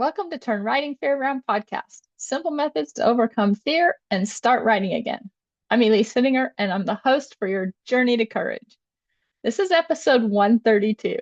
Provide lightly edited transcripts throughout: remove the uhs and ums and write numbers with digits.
Welcome to Turn Writing Fear Around podcast. Simple methods to overcome fear and start writing again. I'm Elise Sittinger, and I'm the host for your journey to courage. This is episode 132,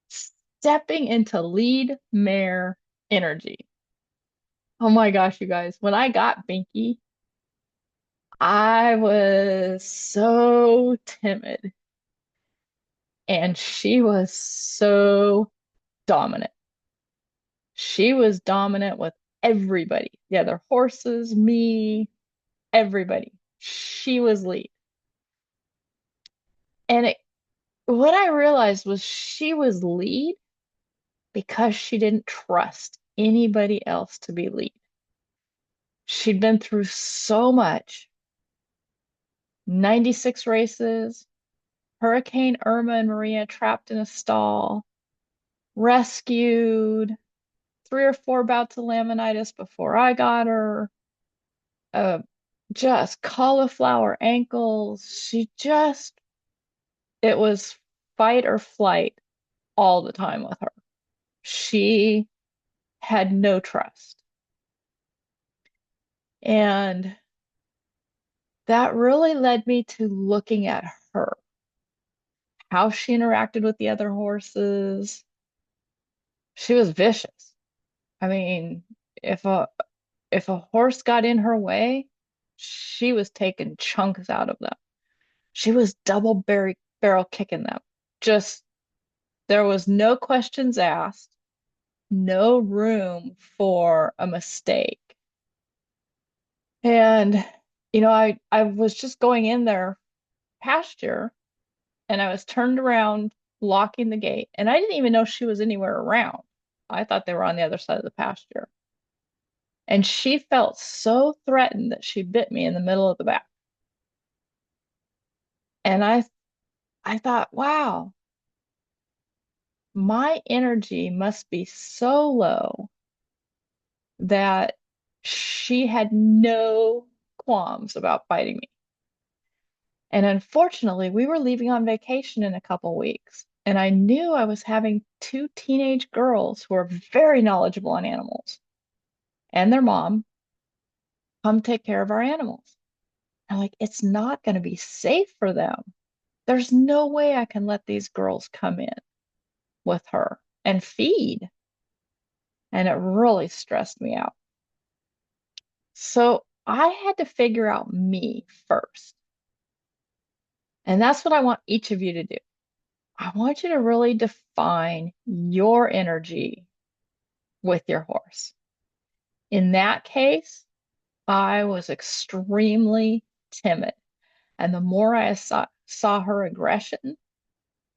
Stepping into Lead Mare Energy. Oh my gosh, you guys, when I got Binky, I was so timid, and she was so dominant. She was dominant with everybody, the other horses, me, everybody. She was lead. And what I realized was she was lead because she didn't trust anybody else to be lead. She'd been through so much, 96 races, Hurricane Irma and Maria trapped in a stall, rescued, 3 or 4 bouts of laminitis before I got her, uh, just cauliflower ankles. It was fight or flight all the time with her. She had no trust. And that really led me to looking at her, how she interacted with the other horses. She was vicious. I mean, if a if a horse got in her way, she was taking chunks out of them. She was barrel kicking them. Just there was no questions asked, no room for a mistake. And I was just going in their pasture and I was turned around locking the gate and I didn't even know she was anywhere around. I thought they were on the other side of the pasture. And she felt so threatened that she bit me in the middle of the back. And I thought, wow, my energy must be so low that she had no qualms about biting me. And unfortunately, we were leaving on vacation in a couple weeks, and I knew I was having 2 teenage girls who are very knowledgeable on animals and their mom come take care of our animals. I'm like, it's not going to be safe for them. There's no way I can let these girls come in with her and feed. And it really stressed me out. So I had to figure out me first. And that's what I want each of you to do. I want you to really define your energy with your horse. In that case, I was extremely timid. And the more I saw her aggression,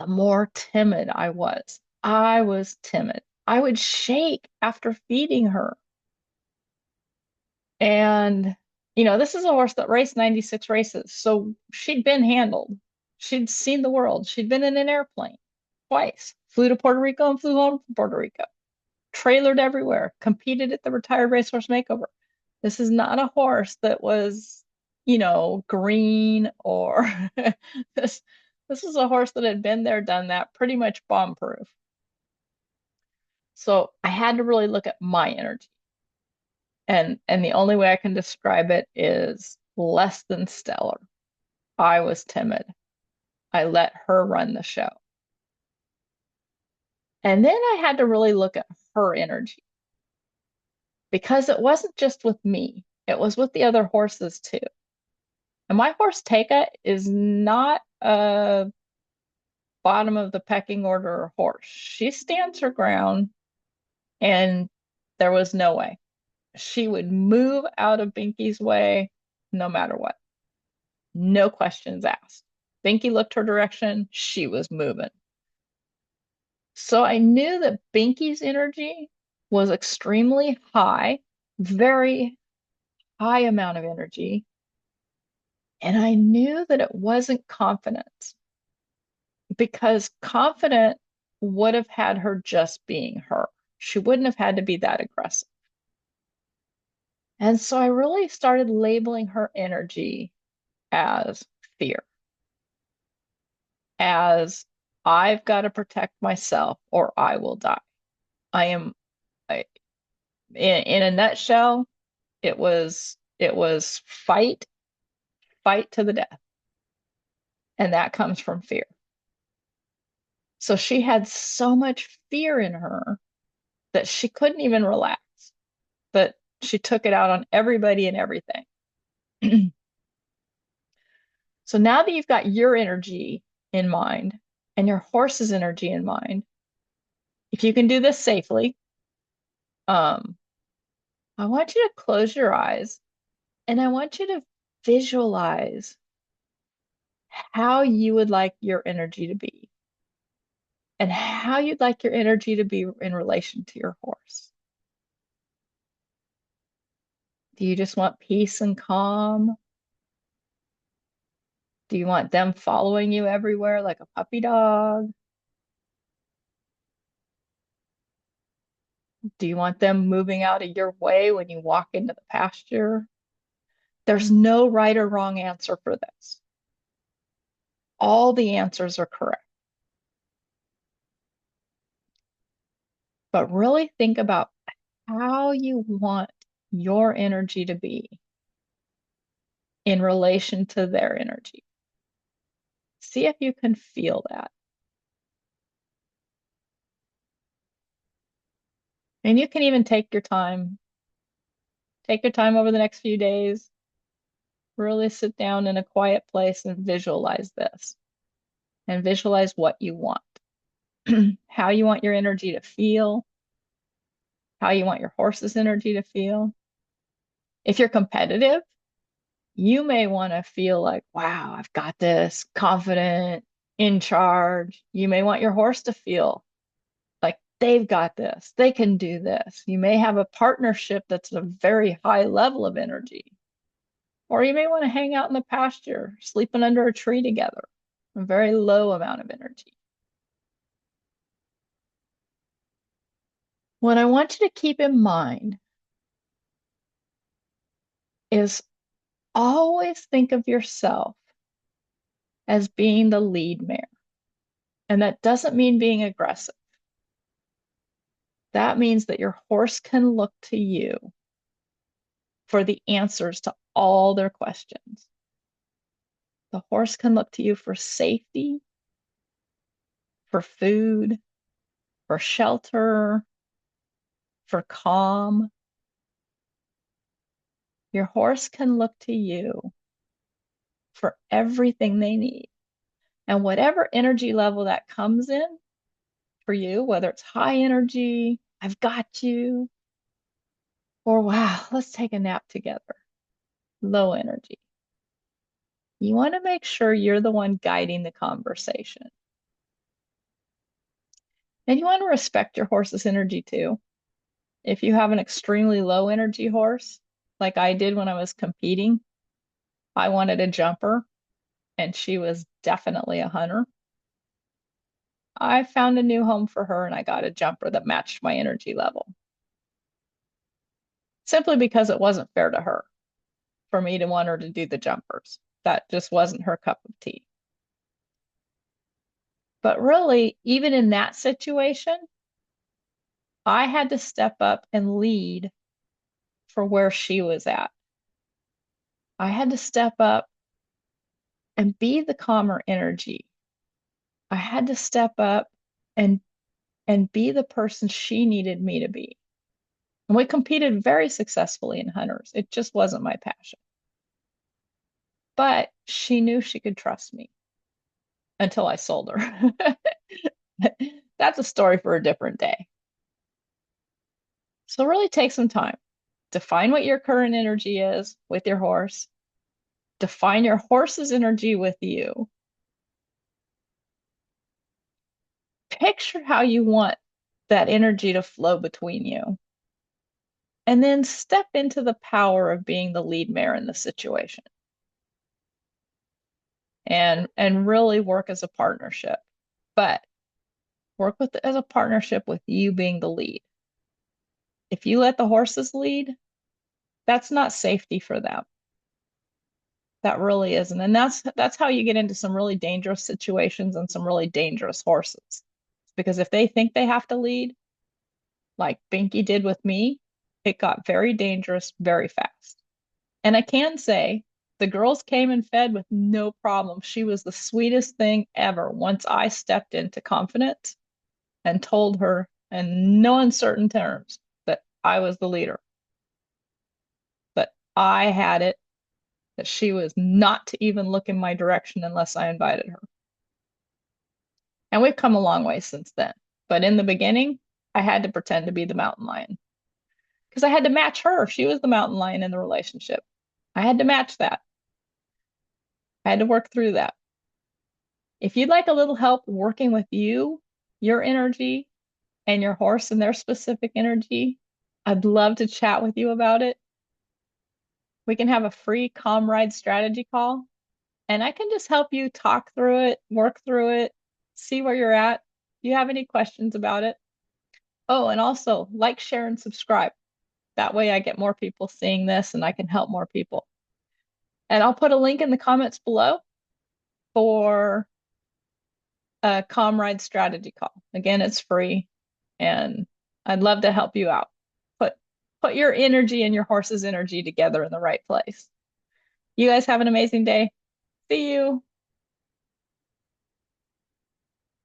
the more timid I was. I was timid. I would shake after feeding her. And, this is a horse that raced 96 races. So she'd been handled. She'd seen the world. She'd been in an airplane twice, flew to Puerto Rico and flew home from Puerto Rico, trailered everywhere, competed at the retired racehorse makeover. This is not a horse that was, green or this. This is a horse that had been there, done that, pretty much bomb proof. So I had to really look at my energy. And the only way I can describe it is less than stellar. I was timid. I let her run the show. And then I had to really look at her energy because it wasn't just with me, it was with the other horses too. And my horse Taka is not a bottom of the pecking order horse. She stands her ground, and there was no way. She would move out of Binky's way no matter what. No questions asked. Binky looked her direction, she was moving. So I knew that Binky's energy was extremely high, very high amount of energy. And I knew that it wasn't confidence because confident would have had her just being her. She wouldn't have had to be that aggressive. And so I really started labeling her energy as fear, as I've got to protect myself or I will die. I am, I, In a nutshell, it was fight to the death. And that comes from fear. So she had so much fear in her that she couldn't even relax, that she took it out on everybody and everything. So now that you've got your energy in mind and your horse's energy in mind, if you can do this safely, um, I want you to close your eyes and I want you to visualize how you would like your energy to be and how you'd like your energy to be in relation to your horse. Do you just want peace and calm? Do you want them following you everywhere like a puppy dog? Do you want them moving out of your way when you walk into the pasture? There's no right or wrong answer for this. All the answers are correct. But really think about how you want your energy to be in relation to their energy. See if you can feel that. And you can even take your time over the next few days, really sit down in a quiet place and visualize this and visualize what you want, how you want your energy to feel, how you want your horse's energy to feel. If you're competitive, you may want to feel like, wow, I've got this, confident, in charge. You may want your horse to feel like they've got this, they can do this. You may have a partnership that's at a very high level of energy. Or you may want to hang out in the pasture, sleeping under a tree together, a very low amount of energy. What I want you to keep in mind is always think of yourself as being the lead mare. And that doesn't mean being aggressive. That means that your horse can look to you for the answers to all their questions. The horse can look to you for safety, for food, for shelter, for calm. Your horse can look to you for everything they need. And whatever energy level that comes in for you, whether it's high energy, I've got you, or wow, let's take a nap together, low energy. You want to make sure you're the one guiding the conversation. And you want to respect your horse's energy too. If you have an extremely low energy horse, like I did when I was competing, I wanted a jumper and she was definitely a hunter. I found a new home for her and I got a jumper that matched my energy level. Simply because it wasn't fair to her for me to want her to do the jumpers. That just wasn't her cup of tea. But really, even in that situation, I had to step up and lead for where she was at. I had to step up and be the calmer energy. I had to step up and be the person she needed me to be. And we competed very successfully in hunters. It just wasn't my passion. But she knew she could trust me until I sold her. That's a story for a different day. So really take some time. Define what your current energy is with your horse. Define your horse's energy with you. Picture how you want that energy to flow between you. And then step into the power of being the lead mare in the situation. And really work as a partnership. But work with as a partnership with you being the lead. If you let the horses lead, that's not safety for them. That really isn't. And that's how you get into some really dangerous situations and some really dangerous horses. Because if they think they have to lead, like Binky did with me, it got very dangerous very fast. And I can say the girls came and fed with no problem. She was the sweetest thing ever once I stepped into confidence and told her in no uncertain terms that I was the leader, that I had it, that she was not to even look in my direction unless I invited her. And we've come a long way since then. But in the beginning, I had to pretend to be the mountain lion because I had to match her. She was the mountain lion in the relationship. I had to match that. I had to work through that. If you'd like a little help working with you, your energy, and your horse and their specific energy, I'd love to chat with you about it. We can have a free calm ride strategy call, and I can just help you talk through it, work through it, see where you're at. Do you have any questions about it? Oh, and also like, share, and subscribe. That way I get more people seeing this and I can help more people. And I'll put a link in the comments below for a Comrade strategy call. Again, it's free and I'd love to help you out. Put put your energy and your horse's energy together in the right place. You guys have an amazing day. See you.